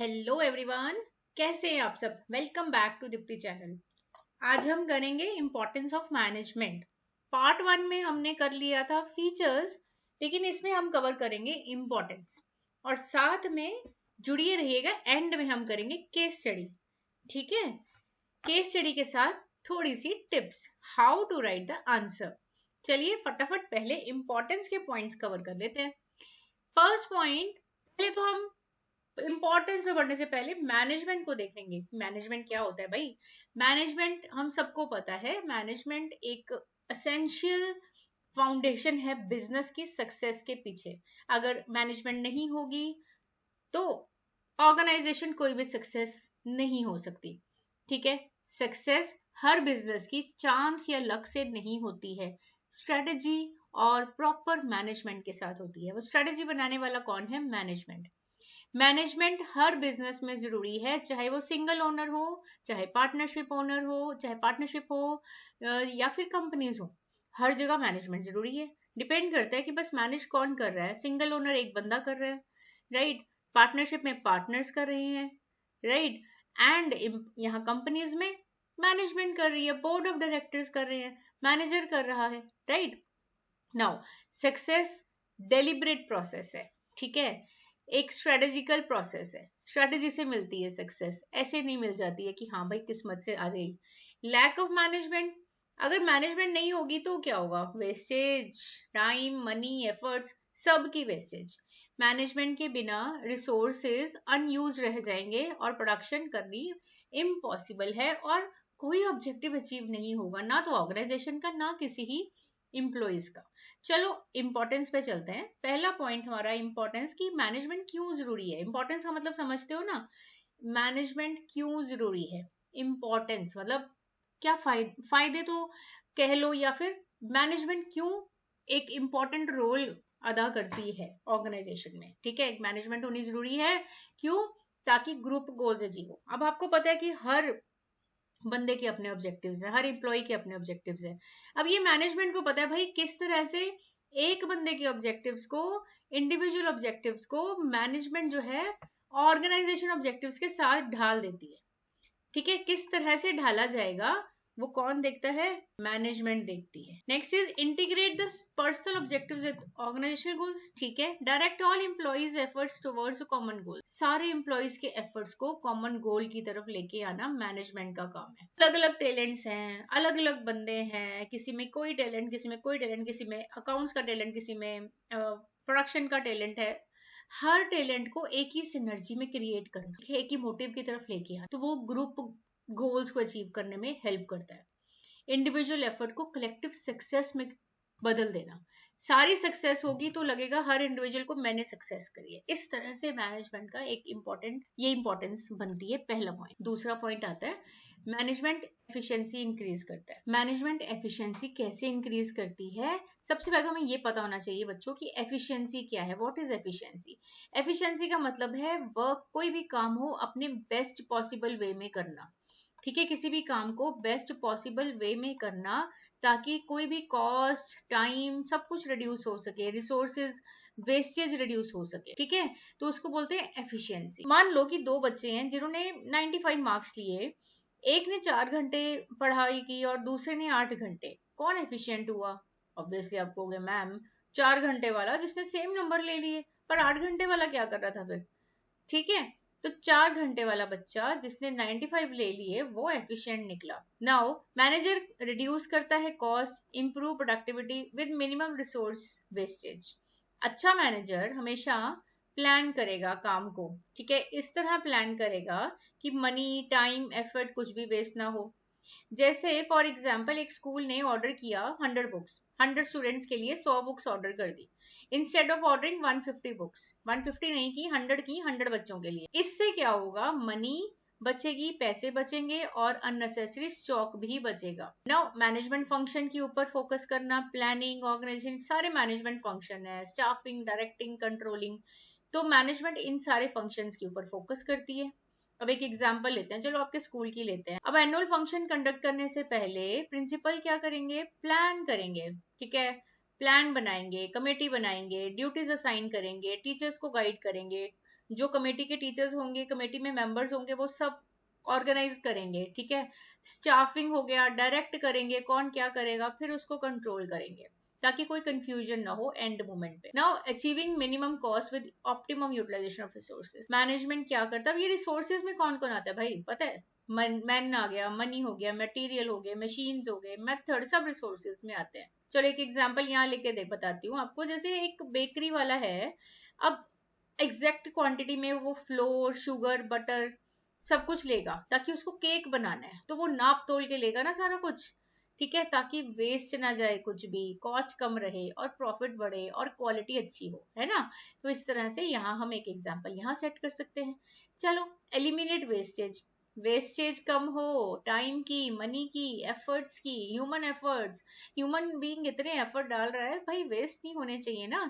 Hello everyone, कैसे हैं आप सब। Welcome back to Deepti channel. आज हम करेंगे इम्पोर्टेंस ऑफ मैनेजमेंट। पार्ट 1 में हमने कर लिया था फीचर्स, लेकिन इसमें हम कवर करेंगे इम्पोर्टेंस और साथ में जुड़िए रहिएगा। एंड में हम करेंगे केस स्टडी। ठीक है, केस स्टडी के साथ थोड़ी सी tips how to write the answer. चलिए फटाफट पहले इम्पोर्टेंस के पॉइंट्स कवर कर लेते हैं। फर्स्ट पॉइंट, पहले तो हम इंपॉर्टेंस में बढ़ने से पहले मैनेजमेंट को देखेंगे। मैनेजमेंट क्या होता है भाई। मैनेजमेंट हम सबको पता है, मैनेजमेंट एक एसेंशियल फाउंडेशन है बिजनेस की सक्सेस के पीछे। अगर मैनेजमेंट नहीं होगी तो ऑर्गेनाइजेशन कोई भी सक्सेस नहीं हो सकती। ठीक है, सक्सेस हर बिजनेस की चांस या लक से नहीं होती है, स्ट्रेटेजी और प्रॉपर मैनेजमेंट के साथ होती है। वो स्ट्रेटेजी बनाने वाला कौन है? मैनेजमेंट। मैनेजमेंट हर बिजनेस में जरूरी है, चाहे वो सिंगल ओनर हो, चाहे पार्टनरशिप ओनर हो, चाहे पार्टनरशिप हो या फिर कंपनीज हो। हर जगह मैनेजमेंट जरूरी है। डिपेंड करता है कि बस मैनेज कौन कर रहा है। सिंगल ओनर एक बंदा कर रहा है, राइट। पार्टनरशिप में पार्टनर्स कर रहे हैं, राइट। एंड यहाँ कंपनीज में मैनेजमेंट कर रही है, बोर्ड ऑफ डायरेक्टर्स कर रहे हैं, मैनेजर कर रहा है, right. Now success deliberate process है, ठीक है, एक स्ट्रेटेजिकल प्रोसेस है। स्ट्रेटेजी से मिलती है सक्सेस, ऐसे नहीं मिल जाती है कि हाँ भाई किस्मत से आ गई। लैक ऑफ मैनेजमेंट, अगर मैनेजमेंट नहीं होगी तो क्या होगा? वेस्टेज, टाइम, मनी, एफर्ट्स, सब की वेस्टेज। मैनेजमेंट के बिना रिसोर्सेज अनयूज रह जाएंगे और प्रोडक्शन करनी इम्पॉसिबल है और कोई ऑब्जेक्टिव अचीव नहीं होगा, ना तो ऑर्गेनाइजेशन का ना किसी ही इम्प्लॉइज का। चलो इंपॉर्टेंस पे चलते हैं। पहला पॉइंट हमारा इंपॉर्टेंस की मैनेजमेंट क्यों जरूरी है। इंपॉर्टेंस का मतलब समझते हो ना, मैनेजमेंट क्यों जरूरी है। इंपॉर्टेंस मतलब क्या फायदे तो कह लो, या फिर मैनेजमेंट क्यों एक इम्पॉर्टेंट रोल अदा करती है ऑर्गेनाइजेशन में। ठीक है, मैनेजमेंट होनी जरूरी है। क्यों? ताकि ग्रुप गोल्स अचीव हो। अब आपको पता है कि हर बंदे के अपने ऑब्जेक्टिव्स हैं, हर एम्प्लॉय के अपने ऑब्जेक्टिव्स हैं। अब ये मैनेजमेंट को पता है भाई किस तरह से एक बंदे के ऑब्जेक्टिव्स को, इंडिविजुअल ऑब्जेक्टिव्स को मैनेजमेंट जो है ऑर्गेनाइजेशन ऑब्जेक्टिव्स के साथ ढाल देती है। ठीक है, किस तरह से ढाला जाएगा वो कौन देखता है? मैनेजमेंट देखती है। Next is integrate the personal objectives with organisational goals. ठीक है, direct all employees efforts towards common goal. सारे एम्प्लॉइज के एफर्ट्स को कॉमन गोल की तरफ लेके आना मैनेजमेंट का काम है। अलग अलग टैलेंट्स हैं, अलग अलग बंदे हैं, किसी में कोई टैलेंट, किसी में कोई टैलेंट, किसी में अकाउंट्स का टैलेंट, किसी में प्रोडक्शन का टैलेंट है। हर टैलेंट को एक ही सिनर्जी में क्रिएट करना, एक ही मोटिव की तरफ लेके आना, तो वो ग्रुप गोल्स को अचीव करने में हेल्प करता है। इंडिविजुअल एफर्ट को कलेक्टिव सक्सेस में बदल देना। सारी सक्सेस होगी तो लगेगा हर इंडिविजुअल को मैंने सक्सेस करी है। इस तरह से मैनेजमेंट का एक इंपॉर्टेंस बनती है। पहला पॉइंट। दूसरा पॉइंट आता है मैनेजमेंट एफिशिएंसी इंक्रीज करता है। मैनेजमेंट एफिशिएंसी कैसे इंक्रीज करती है? सबसे पहले तो हमें ये पता होना चाहिए बच्चों की एफिशिएंसी क्या है। What is efficiency? एफिशिएंसी का मतलब है वर्क, कोई भी काम हो अपने बेस्ट पॉसिबल वे में करना। ठीक है, किसी भी काम को बेस्ट पॉसिबल वे में करना ताकि कोई भी कॉस्ट, टाइम, सब कुछ रिड्यूस हो सके, रिसोर्सेज वेस्टेज रिड्यूस हो सके। ठीक है, तो उसको बोलते हैं एफिशिएंसी। मान लो कि दो बच्चे हैं जिन्होंने 95 मार्क्स लिए, एक ने 4 घंटे पढ़ाई की और दूसरे ने 8 घंटे। कौन एफिशिएंट हुआ? ऑब्वियसली आप कहोगे मैम 4 घंटे वाला, जिसने सेम नंबर ले लिए। पर 8 घंटे वाला क्या कर रहा था फिर? ठीक है, तो 4 घंटे वाला बच्चा जिसने 95 ले लिए वो एफिशिएंट निकला। नाउ मैनेजर रिड्यूस करता है cost, improve productivity with minimum resource wastage. अच्छा मैनेजर हमेशा प्लान करेगा काम को, ठीक है, इस तरह प्लान करेगा कि मनी, टाइम, एफर्ट कुछ भी वेस्ट ना हो। जैसे फॉर एग्जाम्पल एक स्कूल ने ऑर्डर किया 100 बुक्स, 100 स्टूडेंट्स के लिए 100 बुक्स ऑर्डर कर दी। इंस्टेड ऑफ ऑर्डरिंग 150 बुक्स, 150 नहीं की, 100 की, 100 बच्चों के लिए। इससे क्या होगा? मनी बचेगी, पैसे बचेंगे और अननेसेसरी स्टॉक भी बचेगा। नाउ मैनेजमेंट फंक्शन के ऊपर फोकस करना, प्लानिंग, ऑर्गेनाइजेशन, सारे मैनेजमेंट फंक्शन है, स्टाफिंग, डायरेक्टिंग, कंट्रोलिंग। तो मैनेजमेंट इन सारे फंक्शंस के ऊपर फोकस करती है। अब एक एग्जांपल लेते हैं, चलो आपके स्कूल की लेते हैं। अब एनुअल फंक्शन कंडक्ट करने से पहले प्रिंसिपल क्या करेंगे? प्लान करेंगे। ठीक है, प्लान बनाएंगे, कमेटी बनाएंगे, ड्यूटीज असाइन करेंगे, टीचर्स को गाइड करेंगे, जो कमेटी के टीचर्स होंगे, कमेटी में मेंबर्स होंगे, वो सब ऑर्गेनाइज करेंगे, ठीक है। स्टाफिंग हो गया, डायरेक्ट करेंगे कौन क्या करेगा, फिर उसको कंट्रोल करेंगे ताकि कोई कंफ्यूजन ना हो एंड मोमेंट पे। Now achieving minimum cost with optimum utilisation of resources. Management क्या करता है, ये रिसोर्सेज में कौन कौन आता है भाई पता है? मैन आ गया, मनी हो गया, मटेरियल हो गए, मशीन्स हो गए, मेथड, सब रिसोर्सेज में आते हैं। चलो एक एग्जांपल यहाँ लेके दे बताती हूँ आपको। जैसे एक बेकरी वाला है, अब एग्जैक्ट क्वांटिटी में वो फ्लोर, शुगर, बटर सब कुछ लेगा ताकि उसको केक बनाना है, तो वो नाप तोल के लेगा ना सारा कुछ, ठीक है, ताकि वेस्ट ना जाए कुछ भी, कॉस्ट कम रहे और प्रॉफिट बढ़े और क्वालिटी अच्छी हो, है ना। तो इस तरह से यहाँ हम एक एग्जांपल यहाँ सेट कर सकते हैं। चलो एलिमिनेट वेस्टेज। वेस्टेज कम हो, टाइम की, मनी की, एफर्ट्स की, ह्यूमन एफर्ट्स, ह्यूमन बीइंग इतने एफर्ट डाल रहा है भाई, वेस्ट नहीं होने चाहिए ना।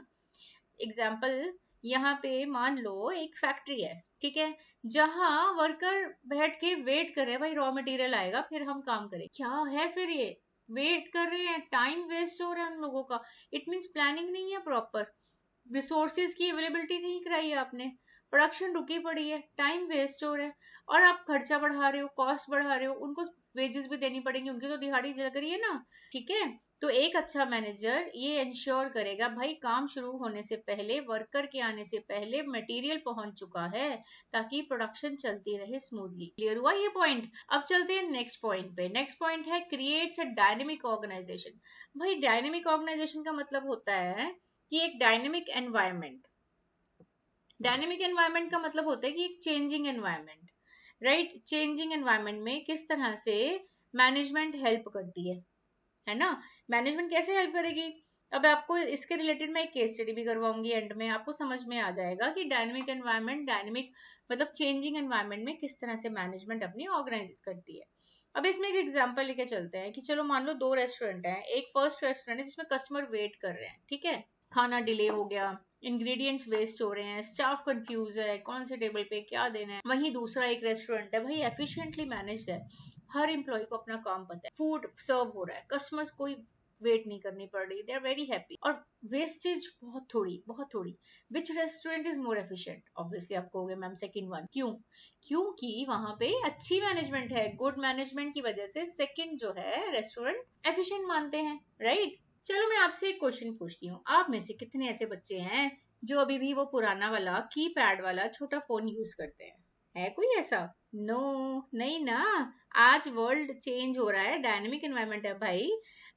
एग्जाम्पल यहाँ पे मान लो एक फैक्ट्री है, ठीक है, जहां वर्कर बैठ के वेट कर रहे हैं भाई रॉ मटेरियल आएगा फिर हम काम करें, क्या है फिर ये, वेट कर रहे हैं, टाइम वेस्ट हो रहा है हम लोगों का। इट मीन्स प्लानिंग नहीं है प्रॉपर, रिसोर्सेज की अवेलेबिलिटी नहीं कराई है आपने, प्रोडक्शन रुकी पड़ी है, टाइम वेस्ट हो रहा है, और आप खर्चा बढ़ा रहे हो, कॉस्ट बढ़ा रहे हो, उनको वेजेस भी देनी पड़ेंगी, उनकी तो दिहाड़ी जल रही है ना, ठीक है। तो एक अच्छा मैनेजर ये इंश्योर करेगा भाई काम शुरू होने से पहले, वर्कर के आने से पहले मटेरियल पहुंच चुका है ताकि प्रोडक्शन चलती रहे स्मूथली। क्लियर हुआ ये पॉइंट? अब चलते हैं नेक्स्ट पॉइंट पे। नेक्स्ट पॉइंट है क्रिएट्स अ डायनेमिक ऑर्गेनाइजेशन। भाई डायनेमिक ऑर्गेनाइजेशन का मतलब होता है कि एक डायनेमिक एनवायरनमेंट। डायनेमिक एनवायरनमेंट का मतलब होता है कि एक changing environment, right. Changing environment में किस तरह से मैनेजमेंट हेल्प करती है ना। मैनेजमेंट कैसे हेल्प करेगी, अब आपको इसके रिलेटेड मैं एक केस स्टडी भी करवाऊंगी, एंड में आपको समझ में आ जाएगा कि डायनेमिक एनवायरनमेंट, डायनेमिक मतलब चेंजिंग एनवायरनमेंट में किस तरह से मैनेजमेंट अपनी ऑर्गेनाइज करती है। अब इसमें एक एग्जांपल लेके चलते हैं कि चलो मान लो दो रेस्टोरेंट हैं, एक फर्स्ट रेस्टोरेंट है जिसमें कस्टमर वेट कर रहे हैं, ठीक है, खाना डिले हो गया, इंग्रेडिएंट्स वेस्ट हो रहे हैं, स्टाफ कंफ्यूज है कौन से टेबल पे क्या देना है। वहीं दूसरा एक रेस्टोरेंट है भाई एफिशिएंटली मैनेज्ड है, हर एम्प्लॉय को अपना काम पता है, फूड सर्व हो रहा है, कस्टमर्स कोई वेट नहीं करनी पड़ रही, दे आर वेरी हैप्पी, और वेस्टेज बहुत थोड़ी। Which restaurant is more efficient? Obviously आप कहोगे मैम सेकंड वन। क्यों? क्योंकि वहां पे अच्छी मैनेजमेंट है, गुड मैनेजमेंट की वजह से सेकंड जो है रेस्टोरेंट एफिशिएंट मानते हैं, राइट। चलो मैं आपसे एक क्वेश्चन पूछती हूँ, आप में से कितने ऐसे बच्चे हैं जो अभी भी वो पुराना वाला कीपैड वाला छोटा फोन यूज करते हैं? है कोई ऐसा? नो, नहीं ना। आज वर्ल्ड चेंज हो रहा है, डायनेमिक एनवायरनमेंट है भाई,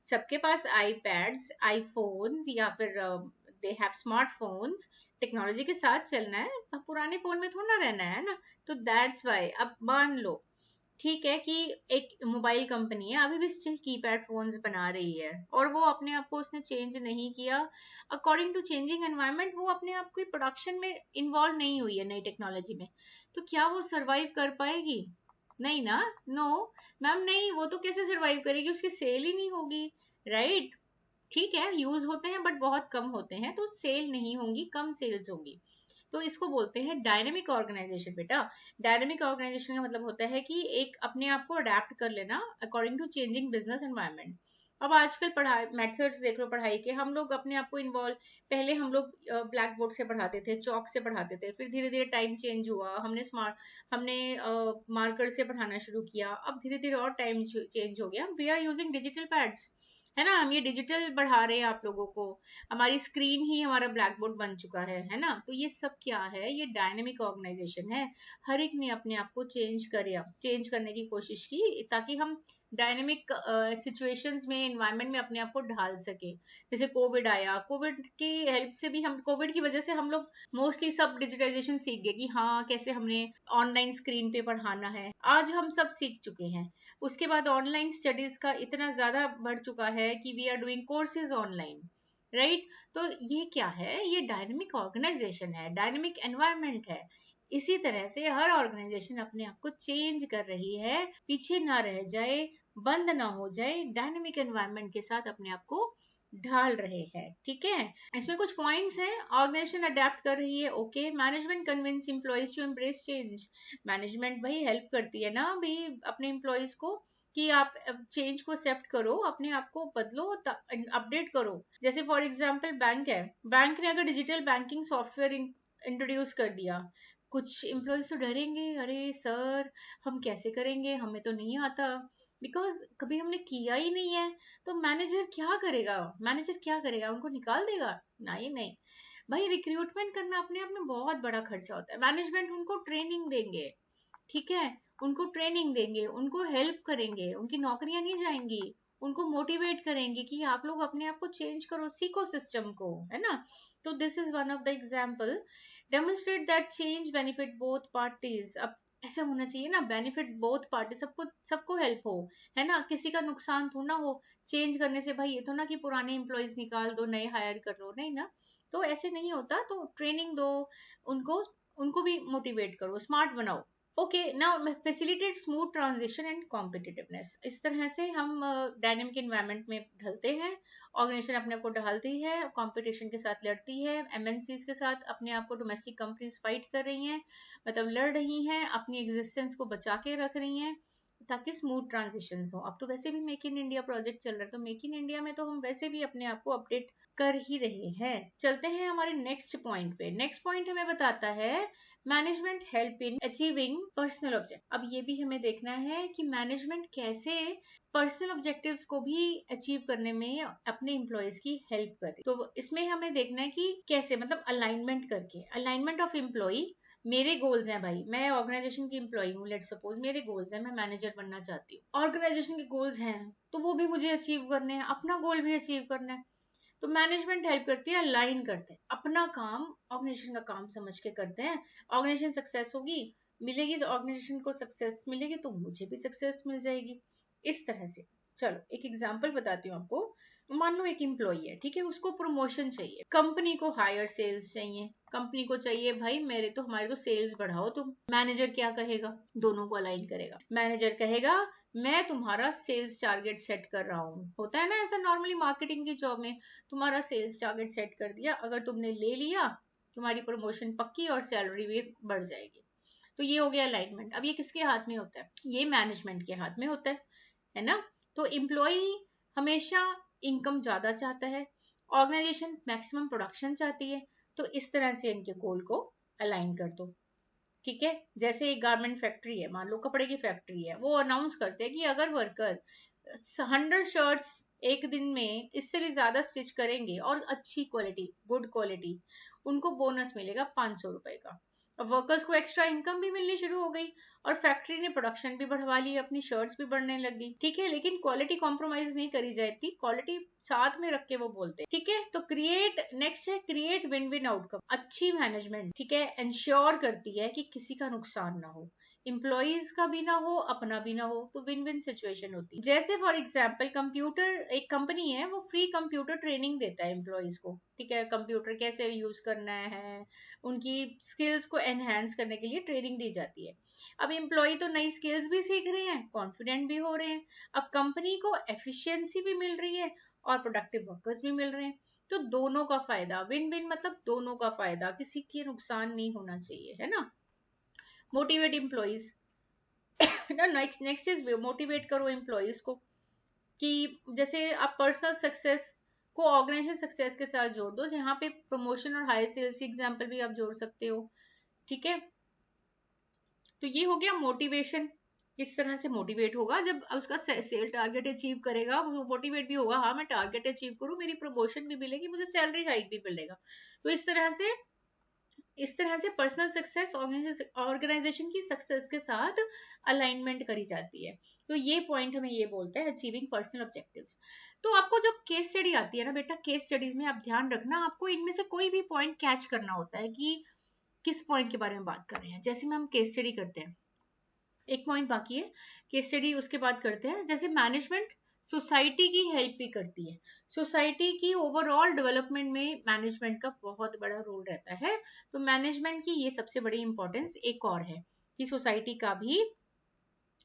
सबके पास आईपैड्स, आईफोन्स, या फिर दे हैव स्मार्टफोन्स। टेक्नोलॉजी के साथ चलना है, अब पुराने फोन में थोड़ा ना रहना है ना। तो दैट्स वाई अब मान लो, ठीक है, कि एक मोबाइल कंपनी है अभी भी स्टिल कीपैड फोन्स बना रही है, और वो अपने आप को उसने चेंज नहीं किया अकॉर्डिंग टू चेंजिंग एनवायरनमेंट, वो अपने आप को प्रोडक्शन में इन्वॉल्व नहीं हुई है नई टेक्नोलॉजी में। तो क्या वो सरवाइव कर पाएगी? नहीं ना। नो मैम, नहीं, वो तो कैसे सरवाइव करेगी, उसकी सेल ही नहीं होगी, राइट। ठीक है, यूज होते हैं बट बहुत कम होते हैं, तो सेल नहीं होंगी, कम सेल्स होंगी। तो इसको बोलते हैं डायनेमिक ऑर्गेनाइजेशन बेटा। डायनेमिक ऑर्गेनाइजेशन का मतलब होता है कि एक अपने आप को अडेप्ट कर लेना according to changing business environment. अब आजकल पढ़ाई मेथड्स देख लो, पढ़ाई के हम लोग अपने आप को इन्वॉल्व, पहले हम लोग ब्लैक बोर्ड से पढ़ाते थे, चौक से पढ़ाते थे, फिर धीरे धीरे टाइम चेंज हुआ, हमने मार्कर से पढ़ाना शुरू किया, अब धीरे धीरे और टाइम चेंज हो गया, we are using digital pads, है ना। हम ये डिजिटल बढ़ा रहे हैं आप लोगों को, हमारी स्क्रीन ही हमारा ब्लैक बोर्ड बन चुका है ना। तो ये सब क्या है, ये डायनेमिक ऑर्गेनाइजेशन है। हर एक ने अपने आप को चेंज करने की कोशिश की ताकि हम डायनेमिक सिचुएशंस में, एनवायरनमेंट में अपने आप को ढाल सके। जैसे कोविड आया, कोविड की हेल्प से भी हम, कोविड की वजह से हम लोग मोस्टली सब डिजिटाइजेशन सीख गए कि हाँ कैसे हमने ऑनलाइन स्क्रीन पे पढ़ाना है, आज हम सब सीख चुके हैं। उसके बाद ऑनलाइन स्टडीज का इतना ज्यादा बढ़ चुका है कि we are doing courses online, right. तो ये क्या है, ये डायनेमिक ऑर्गेनाइजेशन है, डायनेमिक एनवायरनमेंट है। इसी तरह से हर ऑर्गेनाइजेशन अपने आप को चेंज कर रही है, पीछे ना रह जाए, बंद ना हो जाए, डायनेमिक एनवायरनमेंट के साथ अपने आप को ढाल रहे हैं, ठीक है। इसमें कुछ पॉइंट्स हैं, ऑर्गेनाइजेशन अडेप्ट कर रही है, okay. Management convince employees to embrace change. Management भाई हेल्प करती है ना भाई अपने एम्प्लॉइज को कि आप चेंज को एक्सेप्ट करो, अपने आप को बदलो, अपडेट करो। जैसे फॉर एग्जांपल बैंक है, बैंक ने अगर डिजिटल बैंकिंग सॉफ्टवेयर इंट्रोड्यूस कर दिया, कुछ एम्प्लॉयज तो डरेंगे, अरे सर हम कैसे करेंगे, हमें तो नहीं आता, बिकॉज कभी हमने किया ही नहीं है। तो मैनेजर क्या करेगा, मैनेजर क्या करेगा, उनको निकाल देगा? नहीं नहीं भाई, रिक्रूटमेंट करना अपने आप में बहुत बड़ा खर्चा होता है। मैनेजमेंट उनको ट्रेनिंग देंगे, ठीक है, उनको ट्रेनिंग देंगे, उनको हेल्प करेंगे, उनकी नौकरियां नहीं जाएंगी, उनको मोटिवेट करेंगे कि आप लोग अपने आप को चेंज करो, सीखो सिस्टम को, है ना। तो this is one of the example, demonstrate that change benefit both parties. अब ऐसा होना चाहिए ना, बेनिफिट बोथ पार्टी, सबको सबको हेल्प हो, है ना, किसी का नुकसान थोड़ा ना हो चेंज करने से। भाई ये तो ना कि पुराने एम्प्लॉयज निकाल दो, नए हायर कर लो, नहीं ना, तो ऐसे नहीं होता। तो ट्रेनिंग दो उनको, उनको भी मोटिवेट करो, स्मार्ट बनाओ। Okay, now facilitate smooth transition and competitiveness. इस तरह से हम डायनेमिक इन्वायरमेंट में ढलते हैं, ऑर्गेनाइजेशन अपने आप को ढालती है, कंपटीशन के साथ लड़ती है, एमएनसीज के साथ अपने आप को डोमेस्टिक कंपनीज फाइट कर रही हैं, मतलब लड़ रही हैं, अपनी एग्जिस्टेंस को बचा के रख रही हैं ताकि स्मूथ ट्रांजिशन हो। अब तो वैसे भी मेक इन इंडिया प्रोजेक्ट चल रहा है, तो मेक इन इंडिया में तो हम वैसे भी अपने आप को अपडेट कर ही रहे हैं। चलते हैं हमारे नेक्स्ट पॉइंट पे। नेक्स्ट पॉइंट हमें बताता है management help in achieving personal object. अब ये भी हमें देखना है कि मैनेजमेंट कैसे पर्सनल ऑब्जेक्टिव्स को भी अचीव करने में अपने एम्प्लॉयज की हेल्प करे। तो इसमें हमें देखना है कि कैसे, मतलब अलाइनमेंट करके, अलाइनमेंट ऑफ एम्प्लॉय। मेरे गोल्स हैं भाई, मैं ऑर्गेनाइजेशन की एम्प्लॉय हूँ, लेट्स सपोज मेरे गोल्स हैं, मैं मैनेजर बनना चाहती हूँ, ऑर्गेनाइजेशन के गोल्स हैं तो वो भी मुझे अचीव करने हैं, अपना गोल भी अचीव करना है। तो मैनेजमेंट हेल्प करती है, अलाइन करते हैं अपना काम ऑर्गेनाइजेशन का काम समझ के करते हैं। ऑर्गेनाइजेशन सक्सेस होगी, मिलेगी, ऑर्गेनाइजेशन को सक्सेस मिलेगी तो मुझे भी सक्सेस मिल जाएगी, इस तरह से। चलो एक एग्जांपल बताती हूँ आपको। मान लो एक एम्प्लॉय है, ठीक है, उसको प्रमोशन चाहिए, कंपनी को हायर सेल्स चाहिए, कंपनी को चाहिए भाई मेरे तो हमारे तो सेल्स बढ़ाओ तुम। मैनेजर क्या कहेगा, दोनों को अलाइन करेगा। मैनेजर कहेगा मैं तुम्हारा सेल्स टारगेट सेट कर रहा हूँ, होता है ना ऐसा नॉर्मली मार्केटिंग की जॉब में, तुम्हारा सेल्स टारगेट सेट कर दिया, अगर तुमने ले लिया तुम्हारी प्रमोशन पक्की और सैलरी भी बढ़ जाएगी। तो ये हो गया अलाइनमेंट। अब ये किसके हाथ में होता है, ये मैनेजमेंट के हाथ में होता है ना। तो एम्प्लॉय हमेशा इनकम ज्यादा चाहता है, ऑर्गेनाइजेशन मैक्सिमम प्रोडक्शन चाहती है, तो इस तरह से इनके गोल को अलाइन कर दो, ठीक है। जैसे एक गारमेंट फैक्ट्री है, मान लो कपड़े की फैक्ट्री है, वो अनाउंस करते हैं कि अगर वर्कर 100 शर्ट्स एक दिन में इससे भी ज्यादा स्टिच करेंगे और अच्छी क्वालिटी, गुड क्वालिटी, उनको बोनस मिलेगा 500 रुपए का। अब वर्कर्स को एक्स्ट्रा इनकम भी मिलनी शुरू हो गई और फैक्ट्री ने प्रोडक्शन भी बढ़वा ली, अपनी शर्ट्स भी बढ़ने लग गई, ठीक है। लेकिन क्वालिटी कॉम्प्रोमाइज नहीं करी जाती, क्वालिटी साथ में रख के वो बोलते हैं, ठीक है। तो क्रिएट, नेक्स्ट है क्रिएट विन विन आउटकम। अच्छी मैनेजमेंट, ठीक है, इंश्योर करती है कि किसी का नुकसान ना हो, एम्प्लॉइज का भी ना हो, अपना भी ना हो, तो विन विन सिचुएशन होती है। जैसे फॉर एग्जाम्पल कंप्यूटर, एक कंपनी है वो फ्री कंप्यूटर ट्रेनिंग देता है एम्प्लॉइज को, ठीक है, कंप्यूटर कैसे यूज करना है, उनकी स्किल्स को एनहेंस करने के लिए ट्रेनिंग दी जाती है। अब एम्प्लॉय तो नई स्किल्स भी सीख रहे हैं, कॉन्फिडेंट भी हो रहे हैं, अब कंपनी को एफिशिएंसी भी मिल रही है और प्रोडक्टिव वर्कर्स भी मिल रहे हैं। तो दोनों का फायदा, विन विन मतलब दोनों का फायदा, किसी के नुकसान नहीं होना चाहिए, है ना। मोटिवेट एम्प्लॉइज ना, नेक्स्ट इज मोटिवेट करो एम्प्लॉइज को, कि जैसे आप पर्सनल सक्सेस को ऑर्गेनाइजेशन सक्सेस के साथ जोड़ दो, जहां पे प्रमोशन और हाई सेल्स की एग्जांपल भी आप जोड़ सकते हो, ठीक है। तो ये हो गया मोटिवेशन, किस तरह से मोटिवेट होगा, जब उसका सेल टारगेट अचीव करेगा वो मोटिवेट भी होगा, हाँ मैं टारगेट अचीव करूँ, मेरी प्रमोशन भी मिलेगी, मुझे सैलरी हाइक भी मिलेगा। तो इस तरह से पर्सनल सक्सेस ऑर्गेनाइजेशन की सक्सेस के साथ अलाइनमेंट करी जाती है। तो ये पॉइंट हमें ये बोलता है अचीविंग पर्सनल ऑब्जेक्टिव्स। तो आपको जब केस स्टडी आती है ना बेटा, केस स्टडीज में आप ध्यान रखना, आपको इनमें से कोई भी पॉइंट कैच करना होता है कि किस पॉइंट के बारे में बात कर रहे हैं। जैसे में हम केस स्टडी करते हैं, एक पॉइंट बाकी है केस स्टडी, उसके बाद करते हैं। जैसे मैनेजमेंट सोसाइटी की हेल्प भी करती है, सोसाइटी की ओवरऑल डेवलपमेंट में मैनेजमेंट का बहुत बड़ा रोल रहता है। तो मैनेजमेंट की ये सबसे बड़ी इंपॉर्टेंस एक और है कि सोसाइटी का भी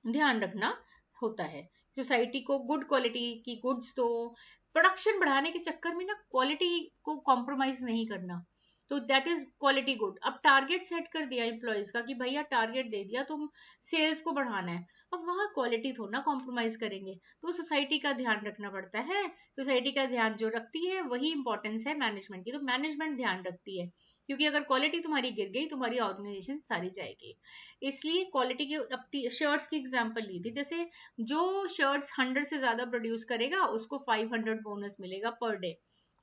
ध्यान रखना होता है, सोसाइटी को गुड क्वालिटी की गुड्स दो, प्रोडक्शन बढ़ाने के चक्कर में ना क्वालिटी को कॉम्प्रोमाइज नहीं करना, तो दैट इज क्वालिटी गुड। अब टारगेट सेट कर दिया एम्प्लॉयज का कि भैया टारगेट दे दिया, तुम सेल्स को बढ़ाना है, अब वहां क्वालिटी थोड़ा ना कॉम्प्रोमाइज करेंगे, तो सोसाइटी का ध्यान रखना पड़ता है। सोसाइटी का ध्यान जो रखती है वही इंपॉर्टेंस है मैनेजमेंट की, तो मैनेजमेंट ध्यान रखती है क्योंकि अगर क्वालिटी तुम्हारी गिर गई तुम्हारी ऑर्गेनाइजेशन सारी जाएगी। इसलिए क्वालिटी की, अब शर्ट्स की एग्जांपल ली थी, जैसे जो शर्ट्स 100 से ज्यादा प्रोड्यूस करेगा उसको 500 बोनस मिलेगा पर डे,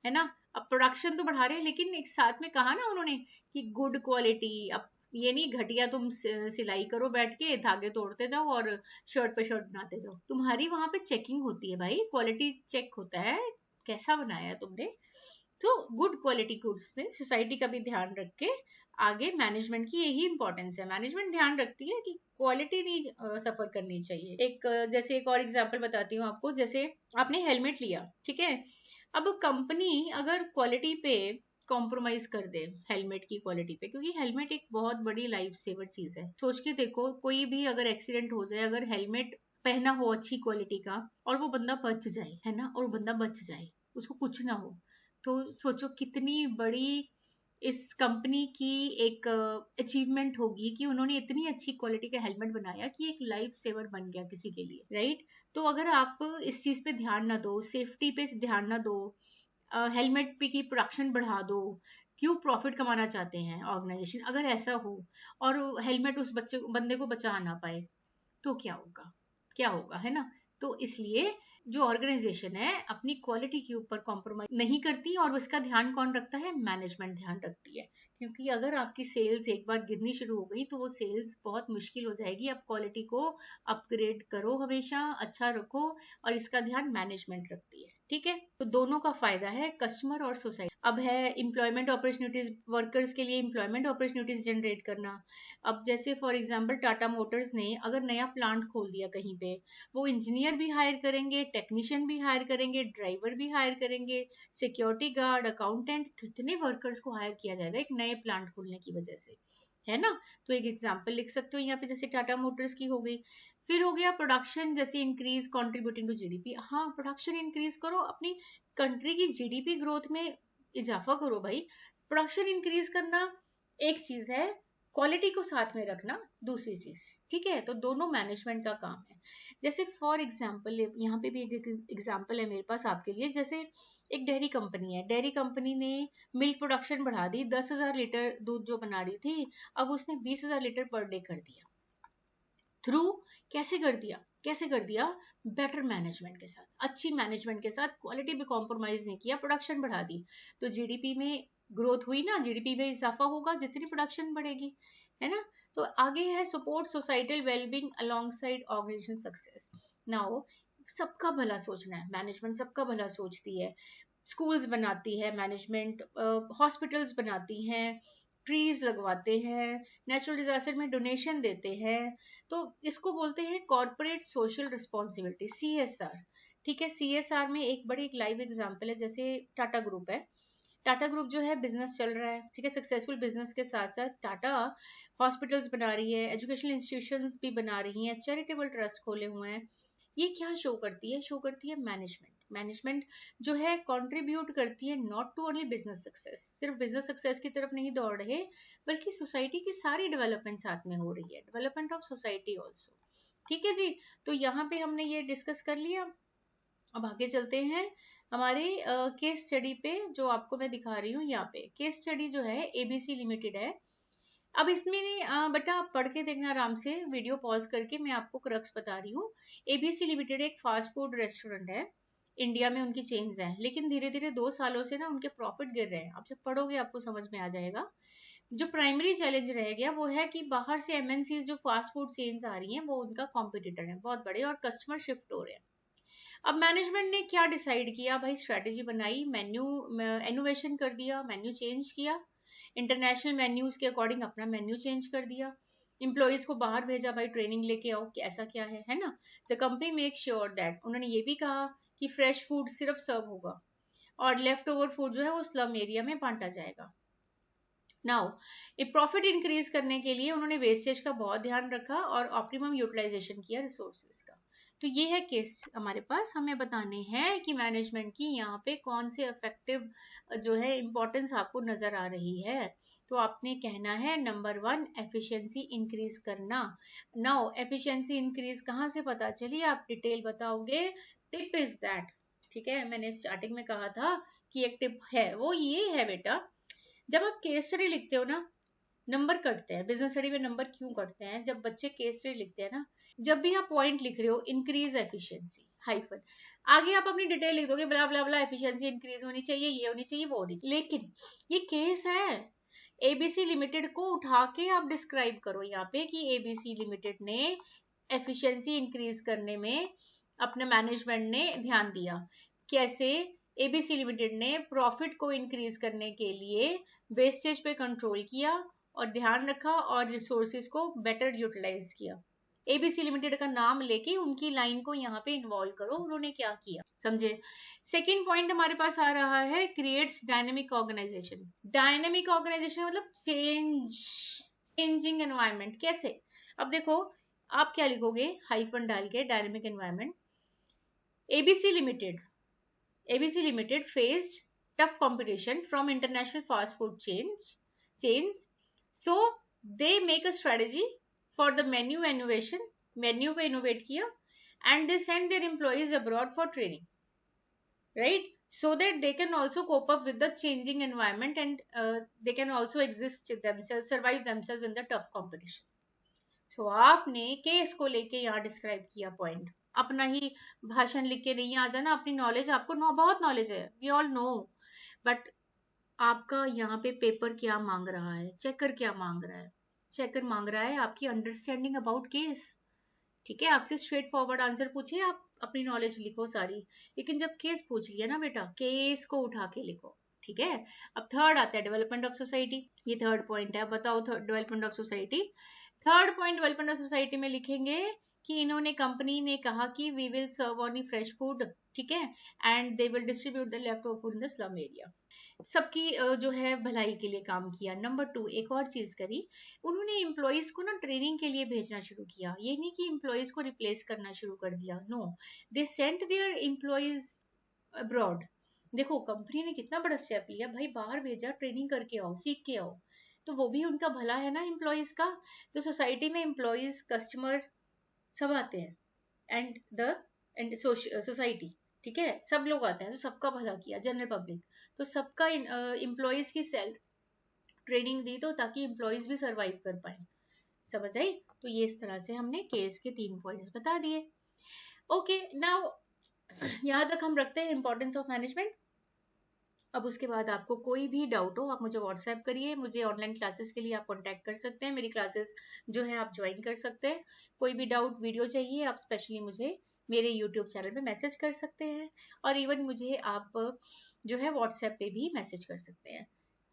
है ना। अब प्रोडक्शन तो बढ़ा रहे हैं, लेकिन एक साथ में कहा ना उन्होंने कि गुड क्वालिटी। अब ये नहीं घटिया तुम सिलाई करो बैठ के, धागे तोड़ते जाओ और शर्ट पे शर्ट बनाते जाओ। तुम्हारी वहां पे चेकिंग होती है भाई, क्वालिटी चेक होता है कैसा बनाया है तुमने। तो गुड क्वालिटी गुड्स ने सोसाइटी का भी ध्यान रख के आगे, मैनेजमेंट की यही इंपॉर्टेंस है। मैनेजमेंट ध्यान रखती है कि क्वालिटी नहीं सफर करनी चाहिए। एक जैसे एक और एग्जांपल बताती हूँ आपको, जैसे आपने हेलमेट लिया, ठीक है। अब कंपनी अगर क्वालिटी पे कॉम्प्रोमाइज कर दे, हेलमेट की क्वालिटी पे, क्योंकि हेलमेट एक बहुत बड़ी लाइफ सेवर चीज है। सोच के देखो, कोई भी अगर एक्सीडेंट हो जाए, अगर हेलमेट पहना हो अच्छी क्वालिटी का और वो बंदा बच जाए, है ना, और वो बंदा बच जाए, उसको कुछ ना हो, तो सोचो कितनी बड़ी इस कंपनी की एक अचीवमेंट होगी कि उन्होंने इतनी अच्छी क्वालिटी का हेलमेट बनाया कि एक लाइफ सेवर बन गया किसी के लिए, राइट। तो अगर आप इस चीज पे ध्यान ना दो, सेफ्टी पे ध्यान ना दो, हेलमेट पे की प्रोडक्शन बढ़ा दो, क्यों प्रॉफिट कमाना चाहते हैं ऑर्गेनाइजेशन, अगर ऐसा हो और हेलमेट उस बच्चे बंदे को बचा ना पाए, तो क्या होगा, क्या होगा, है ना। तो इसलिए जो ऑर्गेनाइजेशन है अपनी क्वालिटी के ऊपर कॉम्प्रोमाइज नहीं करती, और उसका ध्यान कौन रखता है, मैनेजमेंट ध्यान रखती है। क्योंकि अगर आपकी सेल्स एक बार गिरनी शुरू हो गई तो वो सेल्स बहुत मुश्किल हो जाएगी। आप क्वालिटी को अपग्रेड करो, हमेशा अच्छा रखो, और इसका ध्यान मैनेजमेंट रखती है, ठीक है। तो दोनों का फायदा है, कस्टमर और सोसाइटी। अब है एम्प्लॉयमेंट अपॉर्चुनिटीज, वर्कर्स के लिए एम्प्लॉयमेंट अपॉर्चुनिटीज जनरेट करना। अब जैसे फॉर एग्जांपल टाटा मोटर्स ने अगर नया प्लांट खोल दिया कहीं पे, वो इंजीनियर भी हायर करेंगे, टेक्नीशियन भी हायर करेंगे, ड्राइवर भी हायर करेंगे, सिक्योरिटी गार्ड, अकाउंटेंट, कितने वर्कर्स को हायर किया जाएगा एक नए प्लांट खोलने की वजह से, है ना। तो एक एग्जांपल लिख सकते हो यहाँ पे, जैसे टाटा मोटर्स की हो गई। फिर हो गया प्रोडक्शन, जैसे इंक्रीज कंट्रीब्यूटिंग टू जीडीपी। हाँ, प्रोडक्शन इंक्रीज करो, अपनी कंट्री की जीडीपी ग्रोथ में इजाफा करो भाई। प्रोडक्शन इंक्रीज करना एक चीज है, क्वालिटी को साथ में रखना दूसरी चीज, ठीक है। तो दोनों मैनेजमेंट का काम है। जैसे फॉर एग्जांपल, यहाँ पे भी एक एग्जांपल है मेरे पास आपके लिए। जैसे एक डेयरी कंपनी है, डेयरी कंपनी ने मिल्क प्रोडक्शन बढ़ा दी, 10,000 लीटर दूध जो बना रही थी, अब उसने 20,000 लीटर पर डे कर दिया। थ्रू कैसे कर दिया, कैसे कर दिया, बेटर मैनेजमेंट के साथ, अच्छी मैनेजमेंट के साथ, क्वालिटी पे कॉम्प्रोमाइज नहीं किया, प्रोडक्शन बढ़ा दी। तो जीडीपी में ग्रोथ हुई ना, जीडीपी में इजाफा होगा जितनी प्रोडक्शन बढ़ेगी, है ना। तो आगे है support societal wellbeing alongside organisation success. Now सबका भला सोचना है, मैनेजमेंट सबका भला सोचती है। स्कूल्स बनाती है मैनेजमेंट, हॉस्पिटल्स बनाती हैं, ट्रीज लगवाते हैं, नेचुरल डिजास्टर में डोनेशन देते हैं। तो इसको बोलते हैं कॉर्पोरेट सोशल रिस्पॉन्सिबिलिटी, सीएसआर, ठीक है। सीएसआर में एक बड़ी एक लाइव एग्जांपल है, जैसे टाटा ग्रुप है। टाटा ग्रुप जो है बिजनेस चल रहा है, ठीक है, सक्सेसफुल बिजनेस के साथ साथ टाटा हॉस्पिटल्स बना रही है, एजुकेशनल इंस्टीट्यूशंस भी बना रही हैं, चैरिटेबल ट्रस्ट खोले हुए हैं। ये क्या शो करती है, शो करती है मैनेजमेंट। मैनेजमेंट जो है कंट्रीब्यूट करती है not to only business success, सिर्फ बिजनेस सक्सेस की तरफ नहीं दौड़ रहे, बल्कि सोसाइटी की सारी डेवलपमेंट साथ में हो रही है, डेवलपमेंट ऑफ सोसाइटी ऑल्सो, ठीक है जी। तो यहाँ पे हमने ये डिस्कस कर लिया। अब आगे चलते हैं हमारे केस स्टडी पे, जो आपको मैं दिखा रही हूँ यहाँ पे। केस स्टडी जो है एबीसी लिमिटेड है। अब इसमें बेटा आप पढ़ के देखना आराम से, वीडियो पॉज करके, मैं आपको क्रक्स बता रही हूँ। एबीसी लिमिटेड एक फास्ट फूड रेस्टोरेंट है, इंडिया में उनकी चेन्स हैं, लेकिन धीरे धीरे 2 सालों से ना उनके प्रॉफिट गिर रहे हैं। आप जब पढ़ोगे आपको समझ में आ जाएगा। जो प्राइमरी चैलेंज रह गया वो है कि बाहर से एमएनसी जो फास्ट फूड चेन्स आ रही हैं वो उनका कॉम्पिटिटर है बहुत बड़े, और कस्टमर शिफ्ट हो रहे हैं। अब मैनेजमेंट ने क्या डिसाइड किया भाई, स्ट्रेटेजी बनाई, मेन्यू इनोवेशन कर दिया, मेन्यू चेंज किया, इंटरनेशनल मेन्यूज के अकॉर्डिंग अपना मेन्यू चेंज कर दिया, एम्प्लॉयज को बाहर भेजा, भाई ट्रेनिंग लेके आओ कि ऐसा क्या है ना। The company make sure that, उन्होंने ये भी कहा कि फ्रेश फूड सिर्फ सर्व होगा और लेफ्ट ओवर फूड जो है वो स्लम एरिया में बांटा जाएगा। नाउ ये प्रॉफिट इंक्रीज करने के लिए उन्होंने वेस्टेज का बहुत ध्यान रखा और ऑप्टिमम यूटिलाइजेशन किया रिसोर्सेज का। तो ये है केस हमारे पास, हमें बताने हैं कि मैनेजमेंट की यहाँ पे कौन से इफेक्टिव जो है इंपॉर्टेंस आपको नजर आ रही है। तो आपने कहना है नंबर 1 एफिशिएंसी इंक्रीज करना। नाउ एफिशिएंसी इंक्रीज कहाँ से पता चली, आप डिटेल बताओगे। टिप इज दैट, ठीक है, मैंने स्टार्टिंग में कहा था कि एक टिप है, वो ये है बेटा, जब आप केस स्टडी लिखते हो ना, नंबर कटते हैं। बिजनेस स्टडी में नंबर क्यों कटते हैं? जब बच्चे केस स्टडी लिखते हैं ना, जब भी आप पॉइंट लिख रहे हो, इंक्रीज एफिशिएंसी हाइफन, आगे आप अपनी डिटेल लिख दोगे, ब्ला ब्ला ब्ला, एफिशिएंसी इंक्रीज होनी चाहिए, ये होनी चाहिए, वो होनी चाहिए, लेकिन ये केस है। एबीसी लिमिटेड को उठा के आप डिस्क्राइब करो यहाँ पे कि एबीसी लिमिटेड ने एफिशिएंसी इंक्रीज करने में अपने मैनेजमेंट ने ध्यान दिया। कैसे? एबीसी लिमिटेड ने प्रॉफिट को इंक्रीज करने के लिए वेस्टेज पे कंट्रोल किया और ध्यान रखा और रिसोर्सेज को बेटर यूटिलाइज किया। एबीसी लिमिटेड का नाम लेके उनकी लाइन को यहाँ पे इन्वॉल्व करो, उन्होंने क्या किया, समझे? सेकेंड पॉइंट हमारे पास आ रहा है, creates dynamic organisation. Dynamic organisation मतलब चेंजिंग एनवायरनमेंट। कैसे? अब देखो, आप क्या लिखोगे हाइफन डाल के, dynamic environment. ABC limited ABC Limited faced tough competition from international fast food chains. So they make a strategy for the menu innovation. Menu को innovate किया and they send their employees abroad for training, right? So that they can also cope up with the changing environment and they can also exist themselves, survive themselves in the tough competition. So आपने case को लेके यहाँ describe किया point, अपना ही भाषण लिख के नहीं आ जाना, अपनी नॉलेज, आपको बहुत नॉलेज है, वी ऑल नो, बट आपका यहाँ पे पेपर क्या मांग रहा है, चेकर क्या मांग रहा है? चेकर मांग रहा है आपकी अंडरस्टैंडिंग अबाउट केस। ठीक है, आपसे स्ट्रेट फॉरवर्ड आंसर पूछिए, आप अपनी नॉलेज लिखो सारी, लेकिन जब केस पूछ लिया ना बेटा, केस को उठा के लिखो। ठीक है, अब थर्ड आता है डेवलपमेंट ऑफ सोसाइटी। ये थर्ड पॉइंट है, बताओ development of society. Third point development of society में लिखेंगे कि इन्होंने, कंपनी ने कहा कि we will serve only fresh food, ठीक है, and they will distribute the leftover food in the slum area. सबकी जो है भलाई के लिए काम किया। नंबर 2, एक और चीज करी, उन्होंने एम्प्लॉयज को ना ट्रेनिंग के लिए भेजना शुरू किया। ये नहीं कि एम्प्लॉयज को रिप्लेस करना शुरू कर दिया, no, they sent their employees abroad. देखो कंपनी ने कितना बड़ा स्टेप लिया भाई, बाहर भेजा, ट्रेनिंग करके आओ, सीख के आओ, तो वो भी उनका भला है ना एम्प्लॉयज का। तो सोसाइटी में एम्प्लॉयज, कस्टमर सब आते हैं, एंड सोसाइटी, ठीक है, सब लोग आते हैं, तो सबका भला किया, जनरल पब्लिक, तो सबका एम्प्लॉयज की सेल्फ ट्रेनिंग दी, तो ताकि एम्प्लॉयज भी सरवाइव कर पाए। समझ आई? तो ये इस तरह से हमने केस के 3 पॉइंट्स बता दिए। ओके, नाउ यहाँ तक हम रखते हैं इंपॉर्टेंस ऑफ मैनेजमेंट। अब उसके बाद आपको कोई भी डाउट हो, आप मुझे व्हाट्सएप करिए, मुझे ऑनलाइन क्लासेस के लिए आप कांटेक्ट कर सकते हैं, मेरी क्लासेस जो है आप ज्वाइन कर सकते हैं। कोई भी डाउट, वीडियो चाहिए, आप स्पेशली मुझे मेरे यूट्यूब चैनल पे मैसेज कर सकते हैं, और इवन मुझे आप जो है व्हाट्सएप पे भी मैसेज कर सकते हैं।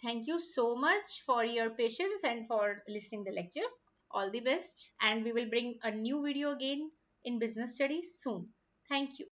Thank you so much for your patience and for listening the lecture. All the best, and we will bring a new video again in business studies soon. Thank you.